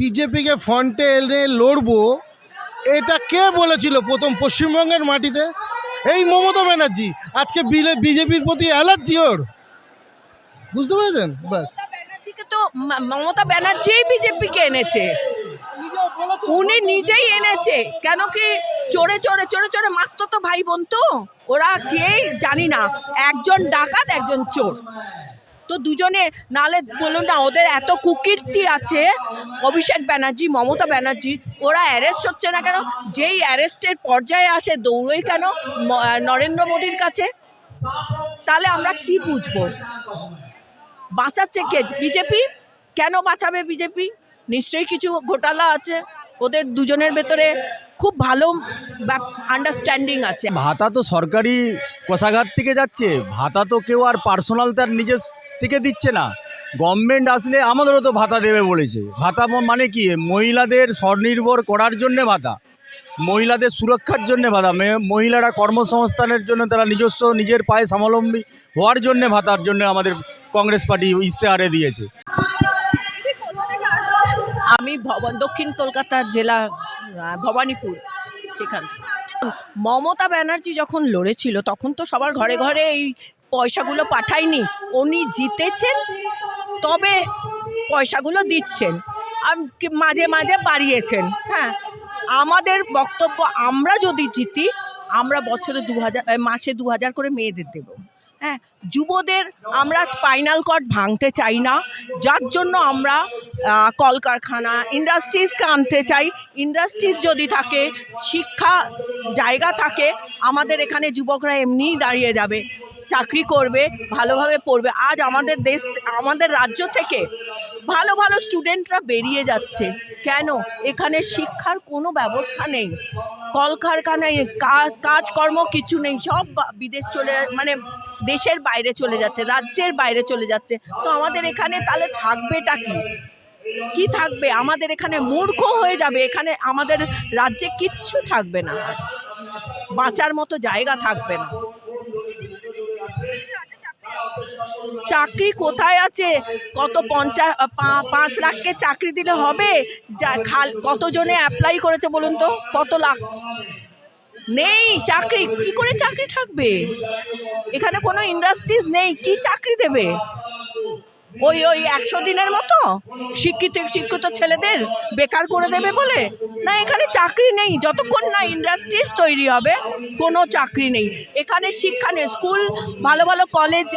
বিজেপিকে ফ্রন্টে এনে লড়বো, এটা কে বলেছিল প্রথম পশ্চিমবঙ্গের মাটিতে? এই মমতা ব্যানার্জি। আজকে বিজেপির প্রতি অ্যালার্জি ওর, বুঝতে পেরেছেন? ব্যাস। ব্যানার্জিকে তো মমতা ব্যানার্জিই বিজেপিকে এনেছে, উনি নিজেই এনেছে। কেন কি চোরে চোরে চোরে চোরে মাসতো ভাই বোন তো ওরা কেই জানি না, একজন ডাকাত একজন চোর, তো দুজনে নালে বলুন না ওদের এত কুকীর্তি আছে। অভিষেক ব্যানার্জি, মমতা ব্যানার্জি, ওরা অ্যারেস্ট হচ্ছে না কেন? যেই অ্যারেস্টের পর্যায়ে আসে দৌড়োয় কেন নরেন্দ্র মোদীর কাছে? তাহলে আমরা কি বুঝবো? বাঁচাচ্ছে কে? বিজেপি। কেন বাঁচাবে বিজেপি? নিশ্চয়ই কিছু ঘোটালা আছে ওদের দুজনের ভেতরে, খুব ভালো আন্ডারস্ট্যান্ডিং আছে। ভাতা তো সরকারি কোষাগার থেকে যাচ্ছে, ভাতা তো কেউ আর পার্সোনাল তার নিজের থেকে দিচ্ছে না। গভর্নমেন্ট আসলে আমাদেরও তো ভাতা দেবে বলেছে। ভাতা মানে কি? মহিলাদের স্বনির্ভর করার জন্যে ভাতা, মহিলাদের সুরক্ষার জন্য ভাতা, মহিলারা কর্মসংস্থানের জন্য তারা নিজের পায়ে স্বাবলম্বী হওয়ার জন্য ভাতার জন্য আমাদের কংগ্রেস পার্টি ইশতেহারে দিয়েছে। আমি দক্ষিণ কলকাতার জেলা ভবানীপুর, সেখান মমতা ব্যানার্জি যখন লড়েছিল তখন তো সবার ঘরে ঘরে এই পয়সাগুলো পাঠায়নি। উনি জিতেছেন তবে পয়সাগুলো দিচ্ছেন, মাঝে মাঝে বাড়িয়েছেন। হ্যাঁ, আমাদের বক্তব্য, আমরা যদি জিতি আমরা বছরে 2000, মাসে 2000 করে মেয়েদের দেব। হ্যাঁ, যুবদের আমরা স্পাইনাল কর্ড ভাঙতে চাই না, যার জন্য আমরা কলকারখানা ইন্ডাস্ট্রিজকে আনতে চাই। ইন্ডাস্ট্রিজ যদি থাকে, শিক্ষা জায়গা থাকে, আমাদের এখানে যুবকরা এমনিই দাঁড়িয়ে যাবে, চাকরি করবে, ভালোভাবে পড়বে। আজ আমাদের দেশ, আমাদের রাজ্য থেকে ভালো ভালো স্টুডেন্টরা বেরিয়ে যাচ্ছে। কেন? এখানে শিক্ষার কোনো ব্যবস্থা নেই, কলকারখানায় কাজকর্ম কিছু নেই, সব বিদেশ চলে, মানে দেশের বাইরে চলে যাচ্ছে, রাজ্যের বাইরে চলে যাচ্ছে। তো আমাদের এখানে তাহলে থাকবেটা কি থাকবে? আমাদের এখানে মূর্খ হয়ে যাবে, এখানে আমাদের রাজ্যে কিচ্ছু থাকবে না, বাঁচার মতো জায়গা থাকবে না। চাকরি কোথায় আছে? কত 5 লাখকে চাকরি দিলে হবে? কতজনে অ্যাপ্লাই করেছে বলুন তো? কত লাখ নেই চাকরি, কি করে চাকরি থাকবে? এখানে কোনো ইন্ডাস্ট্রিজ নেই, কি চাকরি দেবে? ওই 100 দিনের মতো শিক্ষিত ছেলেদের বেকার করে দেবে বলে? না, এখানে চাকরি নেই যতক্ষণ না ইন্ডাস্ট্রিজ তৈরি হবে, কোনো চাকরি নেই এখানে। শিক্ষা নেই, স্কুল, ভালো ভালো কলেজ,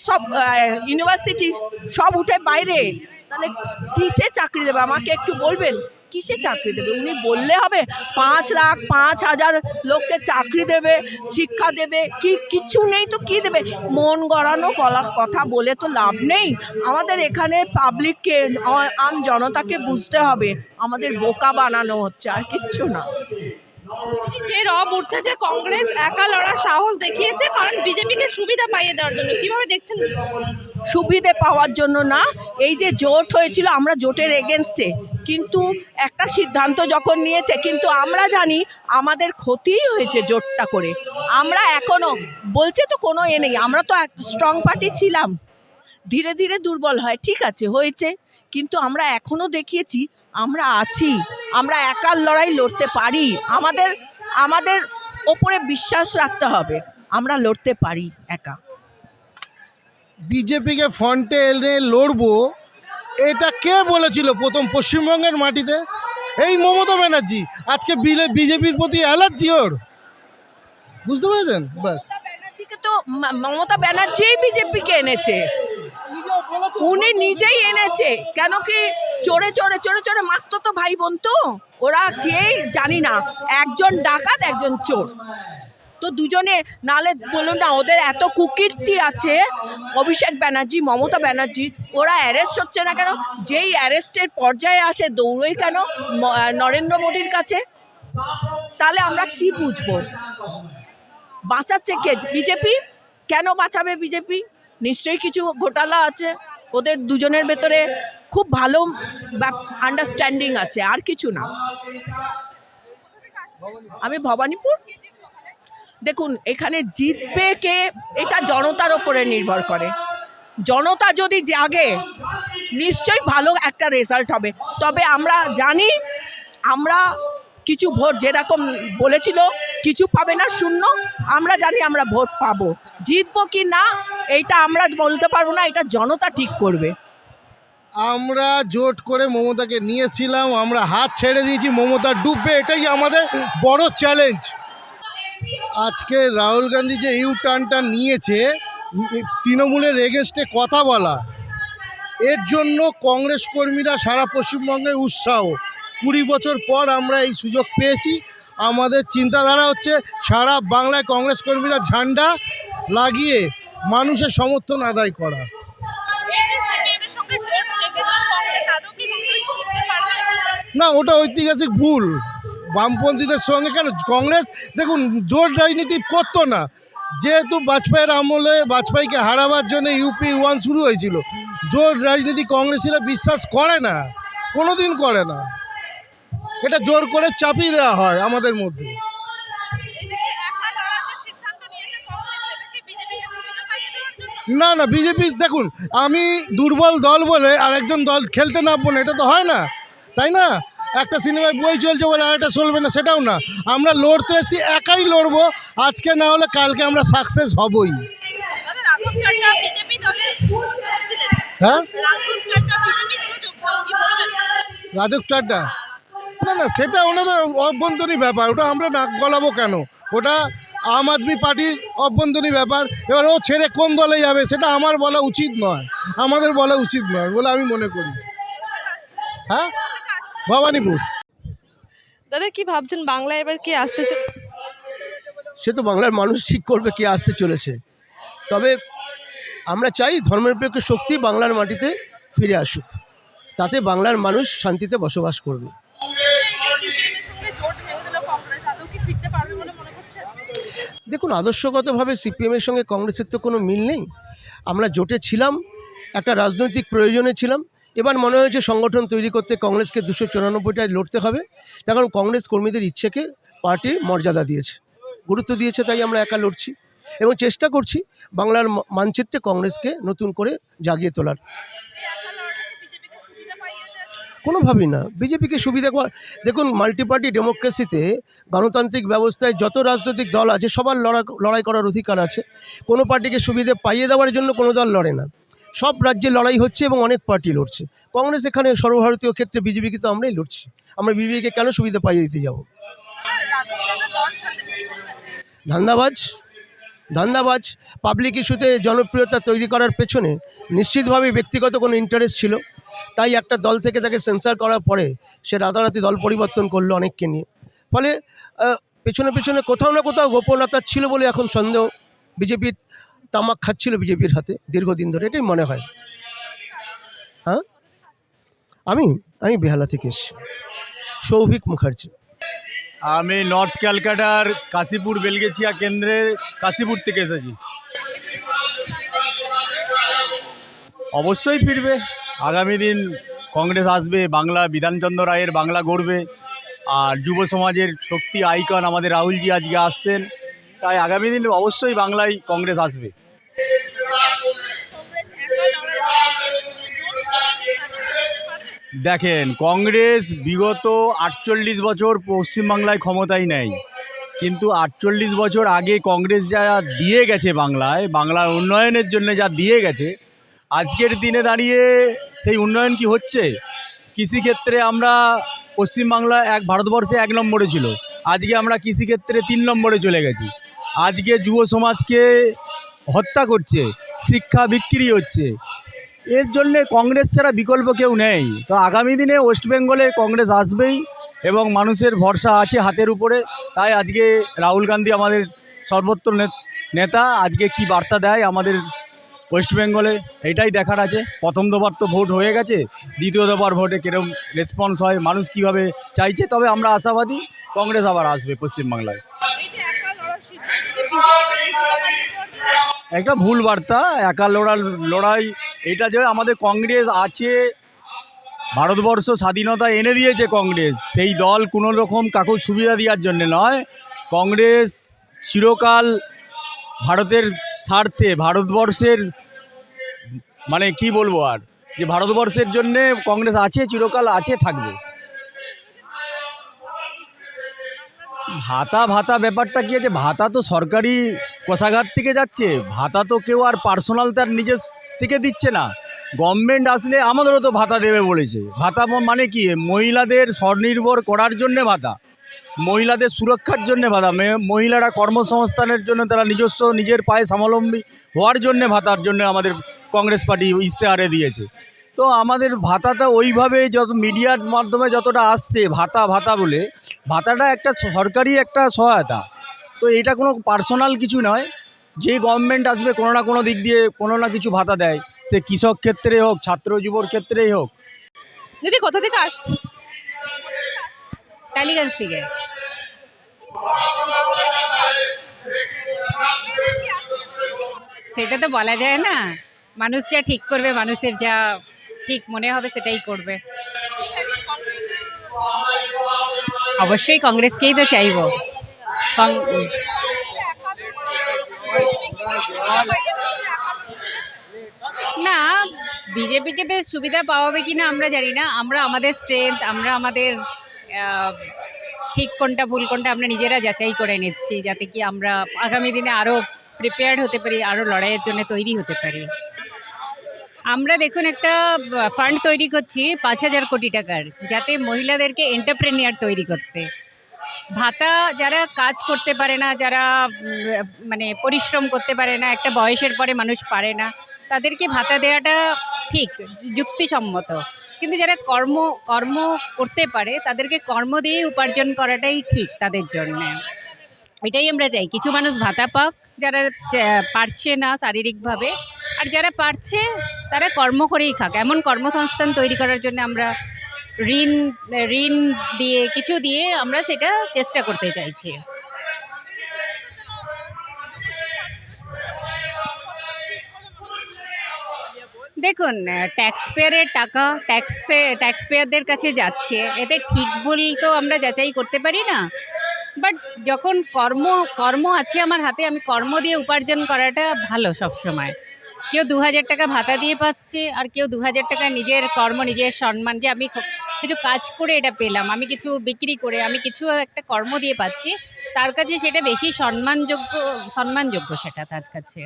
সব ইউনিভার্সিটি সব উঠে বাইরে। তাহলে কিসে চাকরি দেবে? আমাকে একটু বলবেন, কিসে চাকরি দেবে? উনি বললে হবে 5 লাখ 5,000 লোককে চাকরি দেবে, শিক্ষা দেবে, কিচ্ছু নেই তো কি দেবে? মন গড়ানো কথা বলে তো লাভ নেই। আমাদের এখানে পাবলিককে, আম জনতাকে বুঝতে হবে আমাদের বোকা বানানো হচ্ছে, আর কিচ্ছু না। যে রব উঠছে যে কংগ্রেস একা লড়ার সাহস দেখিয়েছে, কারণ বিজেপিকে সুবিধা পাইয়ে দেওয়ার জন্য, কিভাবে দেখছেন? সুবিধে পাওয়ার জন্য না, এই যে জোট হয়েছিল, আমরা জোটের এগেনস্টে, কিন্তু একটা সিদ্ধান্ত যখন নিয়েছে, কিন্তু আমরা জানি আমাদের ক্ষতিই হয়েছে জোটটা করে। আমরা এখনও বলছে তো কোনো নেই, আমরা তো স্ট্রং পার্টি ছিলাম, ধীরে ধীরে দুর্বল হয়, ঠিক আছে হয়েছে, কিন্তু আমরা এখনও দেখিয়েছি আমরা আছি, আমরা একার লড়াই লড়তে পারি। আমাদের ওপরে বিশ্বাস রাখতে হবে, আমরা লড়তে পারি একা। বিজেপিকে ফ্রন্টে এনে লড়বো, এটা কে বলেছিল প্রথম পশ্চিমবঙ্গের মাটিতে? এই মমতা ব্যানার্জি। আজকে বিজেপির প্রতি অ্যালার্জি ওর, বুঝতে পেরেছেন? ব্যাস। ব্যানার্জিকে তো মমতা ব্যানার্জিই বিজেপিকে এনেছে, উনি নিজেই এনেছে। কেন কি চোরে চোরে চোরে চোরে মাসতো ভাই বোন তো ওরা কেই জানি না, একজন ডাকাত একজন চোর, তো দুজনে নালে বলুন না ওদের এত কুকীর্তি আছে। অভিষেক ব্যানার্জি, মমতা ব্যানার্জি, ওরা অ্যারেস্ট হচ্ছে না কেন? যেই অ্যারেস্টের পর্যায়ে আসে দৌড়োয় কেন নরেন্দ্র মোদীর কাছে? তাহলে আমরা কি বুঝবো? বাঁচাচ্ছে কে? বিজেপি। কেন বাঁচাবে বিজেপি? নিশ্চয়ই কিছু ঘোটালা আছে ওদের দুজনের ভেতরে, খুব ভালো আন্ডারস্ট্যান্ডিং আছে, আর কিছু না। আমি ভবানীপুর। দেখুন, এখানে জিতবে কে এটা জনতার ওপরে নির্ভর করে। জনতা যদি জাগে নিশ্চয়ই ভালো একটা রেজাল্ট হবে। তবে আমরা জানি আমরা কিছু ভোট যেরকম বলেছিল কিছু পাবে না, শূন্য, আমরা জানি আমরা ভোট পাবো। জিতবো কি না এইটা আমরা বলতে পারবো না, এটা জনতা ঠিক করবে। আমরা জোট করে মমতাকে নিয়েছিলাম, আমরা হাত ছেড়ে দিয়েছি, মমতা ডুববে, এটাই আমাদের বড় চ্যালেঞ্জ। আজকে রাহুল গান্ধী যে ইউ টার্নটা নিয়েছে, তৃণমূলের এগেনস্টে কথা বলা, এর জন্য কংগ্রেস কর্মীরা সারা পশ্চিমবঙ্গে উৎসাহ। 20 বছর পর আমরা এই সুযোগ পেয়েছি। আমাদের চিন্তাধারা হচ্ছে সারা বাংলায় কংগ্রেস কর্মীরা ঝান্ডা লাগিয়ে মানুষের সমর্থন আদায় করা। না, ওটা ঐতিহাসিক ভুল। বামপন্থীদের সঙ্গে কেন কংগ্রেস, দেখুন, জোট রাজনীতি করতো না। যেহেতু বাজপেয়ীর আমলে বাজপেয়ীকে হারাবার জন্য ইউপি 1 শুরু হয়েছিল, জোট রাজনীতি কংগ্রেসীরা বিশ্বাস করে না, কোনো দিন করে না। এটা জোর করে চাপিয়ে দেওয়া হয় আমাদের মধ্যে। না না, বিজেপি, দেখুন, আমি দুর্বল দল বলে আরেকজন দল খেলতে নামবো না, এটা তো হয় না, তাই না? একটা সিনেমায় বই চলছে বলে আরেকটা চলবে না, সেটাও না। আমরা লড়তে এসেছি, একাই লড়বো, আজকে না হলে কালকে আমরা সাকসেস হবই। হ্যাঁ, রাজক চাড্ডা, না না, সেটা ওনাদের অভ্যন্তরীণ ব্যাপার, ওটা আমরা নাক গলাবো কেন? ওটা আম আদমি পার্টির অভ্যন্তরীণ ব্যাপার। এবার ও ছেড়ে কোন দলে যাবে সেটা আমার বলা উচিত নয়, আমাদের বলা উচিত নয় বলে আমি মনে করি। হ্যাঁ, ভবানীপুর। দাদা কি ভাবছেন বাংলায় এবার কে আসতে চলেছে? সে তো বাংলার মানুষ ঠিক করবে কে আসতে চলেছে। তবে আমরা চাই ধর্মনিরপেক্ষ শক্তি বাংলার মাটিতে ফিরে আসুক, তাতে বাংলার মানুষ শান্তিতে বসবাস করবে। দেখুন, আদর্শগতভাবে সিপিএমের সঙ্গে কংগ্রেসের তো কোনো মিল নেই। আমরা জোটে ছিলাম, একটা রাজনৈতিক প্রয়োজনে ছিলাম। এবার মনে হয়েছে সংগঠন তৈরি করতে কংগ্রেসকে 294টায় লড়তে হবে। তখন কংগ্রেস কর্মীদের ইচ্ছেকে পার্টি মর্যাদা দিয়েছে, গুরুত্ব দিয়েছে, তাই আমরা একা লড়ছি এবং চেষ্টা করছি বাংলার মানচিত্রে কংগ্রেসকে নতুন করে জাগিয়ে তোলার। কোনোভাবেই না, বিজেপিকে সুবিধা করা। দেখুন, মাল্টিপার্টি ডেমোক্রেসিতে, গণতান্ত্রিক ব্যবস্থায় যত রাজনৈতিক দল আছে সবার লড়াই করার অধিকার আছে। কোনো পার্টিকে সুবিধা পাইয়ে দেওয়ার জন্য কোনো দল লড়ে না, সব রাজ্যে লড়াই হচ্ছে এবং অনেক পার্টি লড়ছে। কংগ্রেস এখানে সর্বভারতীয় ক্ষেত্রে বিজেপিকে তো আমরাই লড়ছি, আমরা বিজেপিকে কেন সুবিধা পাইয়ে দিতে যাব? ধান্দাবাজ পাবলিক ইস্যুতে জনপ্রিয়তা তৈরি করার পেছনে নিশ্চিতভাবে ব্যক্তিগত কোনো ইন্টারেস্ট ছিল। তাই একটা দল থেকে তাকে সেন্সার করার পরে সে রাতারাতি দল পরিবর্তন করলো অনেককে নিয়ে। ফলে পেছনে পেছনে কোথাও না কোথাও গোপনতা ছিল বলে এখন সন্দেহ। বিজেপির তামাক খাচ্ছিল বিজেপির হাতে দীর্ঘদিন ধরে, এটাই মনে হয়। হ্যাঁ, আমি বেহালা থেকে এসেছি, সৌভিক মুখার্জি। আমি নর্থ ক্যালকাটার কাশীপুর বেলগেছিয়া কেন্দ্রের কাশীপুর থেকে এসেছি। অবশ্যই ফিরবে, আগামী দিন কংগ্রেস আসবে, বাংলা বিধানচন্দ্র রায়ের বাংলা গড়বে। আর যুব সমাজের শক্তি আইকন আমাদের রাহুলজি আজকে আসছেন, তাই আগামী দিন অবশ্যই বাংলায় কংগ্রেস আসবে। দেখেন, কংগ্রেস বিগত 48 বছর পশ্চিমবাংলায় ক্ষমতায় নেই, কিন্তু 48 বছর আগে কংগ্রেস যা দিয়ে গেছে বাংলার উন্নয়নের জন্য যা দিয়ে গেছে, আজকের দিনে দাঁড়িয়ে সেই উন্নয়ন কি হচ্ছে? কৃষিক্ষেত্রে আমরা পশ্চিমবাংলা ভারতবর্ষে 1 নম্বরে ছিল, আজকে আমরা কৃষিক্ষেত্রে 3 নম্বরে চলে গেছি। আজকে যুব সমাজকে হত্যা করছে, শিক্ষা বিক্রি হচ্ছে, এর জন্যে কংগ্রেস ছাড়া বিকল্প কেউ নেই। তো আগামী দিনে ওয়েস্ট বেঙ্গলে কংগ্রেস আসবেই এবং মানুষের ভরসা আছে হাতের উপরে। তাই আজকে রাহুল গান্ধী আমাদের সর্বোচ্চ নেতা, আজকে কি বার্তা দেয় আমাদের ওয়েস্ট বেঙ্গলে এটাই দেখার আছে। প্রথম দফার তো ভোট হয়ে গেছে, দ্বিতীয় দফার ভোটে কীরকম রেসপন্স হয়, মানুষ কিভাবে চাইছে। তবে আমরা আশাবাদী কংগ্রেস আবার আসবে পশ্চিমবাংলায়। একটা ভুল বার্তা, একা লড়াই, এটা যে আমাদের কংগ্রেস আছে, ভারতবর্ষ স্বাধীনতা এনে দিয়েছে কংগ্রেস, সেই দল কোনো রকম কাকু সুবিধা দেওয়ার জন্য নয়। কংগ্রেস চিরকাল ভারতের স্বার্থে, ভারতবর্ষের মানে কি বলবো আর, যে ভারতবর্ষের জন্যে কংগ্রেস আছে, চিরকাল আছে, থাকবে। ভাতা ব্যাপারটা কি আছে, ভাতা তো সরকারি কোষাগার থেকে যাচ্ছে, ভাতা তো কেউ আর পার্সোনাল তার নিজের থেকে দিচ্ছে না। গভর্নমেন্ট আসলে আমাদেরও তো ভাতা দেবে বলেছে। ভাতা মানে কি, মহিলাদের স্বনির্ভর করার জন্যে ভাতা, মহিলাদের সুরক্ষার জন্যে ভাতা, মহিলারা কর্মসংস্থানের জন্য তারা নিজের পায়ে স্বাবলম্বী হওয়ার জন্যে ভাতার জন্য আমাদের কংগ্রেস পার্টি ইশতেহারে দিয়েছে। তো আমাদের ভাতাটা ওইভাবে যত মিডিয়ার মাধ্যমে যতটা আসছে ভাতা বলে, ভাতাটা একটা সরকারি একটা সহায়তা। তো এটা কোনো পার্সোনাল কিছু নয়, যে গভর্নমেন্ট আসবে কোনো না কোনো দিক দিয়ে কোনো না কিছু ভাতা দেয়, সে কৃষক ক্ষেত্রে হোক, ছাত্র যুবর ক্ষেত্রেই হোক। দিদি কোথা থেকে আস? টালিগঞ্জ থেকে। সেটা তো বলা যায় না, মানুষ যা ঠিক করবে, মানুষের যা ঠিক মনে হবে সেটাই করবে। অবশ্যই কংগ্রেসকেই তো চাইবো। না, বিজেপিকে তো সুবিধা পাওয়াবে কি না আমরা জানি না। আমরা আমাদের স্ট্রেংথ, আমরা আমাদের ঠিক কোনটা ভুল কোনটা আমরা নিজেরা যাচাই করে নিচ্ছি, যাতে কি আমরা আগামী দিনে আরও প্রিপেয়ার্ড হতে পারি, আরও লড়াইয়ের জন্য তৈরি হতে পারি। আমরা দেখুন একটা ফান্ড তৈরি করছি 5,000 কোটি টাকার, যাতে মহিলাদেরকে এন্টারপ্রেনিয়ার তৈরি করতে। ভাতা যারা কাজ করতে পারে না, যারা মানে পরিশ্রম করতে পারে না, একটা বয়সের পরে মানুষ পারে না, তাদেরকে ভাতা দেওয়াটা ঠিক, যুক্তিসম্মত। কিন্তু যারা কর্ম করতে পারে তাদেরকে কর্ম দিয়ে উপার্জন করাটাই ঠিক তাদের জন্য। এটাই আমরা চাই, কিছু মানুষ ভাতা পাক যারা পারছে না শারীরিকভাবে, আর যারা পারছে তারা কর্ম করেই খাক। এমন কর্মসংস্থান তৈরি করার জন্য আমরা ঋণ দিয়ে কিছু দিয়ে আমরা সেটা চেষ্টা করতে চাইছি। দেখুন, ট্যাক্স পেয়ারের টাকা ট্যাক্স পেয়ারদের কাছে যাচ্ছে, এতে ঠিক ভুল তো আমরা যাচাই করতে পারি না। বাট যখন কর্ম আছে আমার হাতে, আমি কর্ম দিয়ে উপার্জন করাটা ভালো সবসময়। কেউ 2,000 টাকা ভাতা দিয়ে পাচ্ছে, আর কেউ 2,000 টাকা নিজের কর্ম, নিজের সম্মান, যে আমি কিছু কাজ করে এটা পেলাম, আমি কিছু বিক্রি করে আমি কিছু একটা কর্ম দিয়ে পাচ্ছি, তার কাছে সেটা বেশি সম্মানযোগ্য সেটা তার কাছে।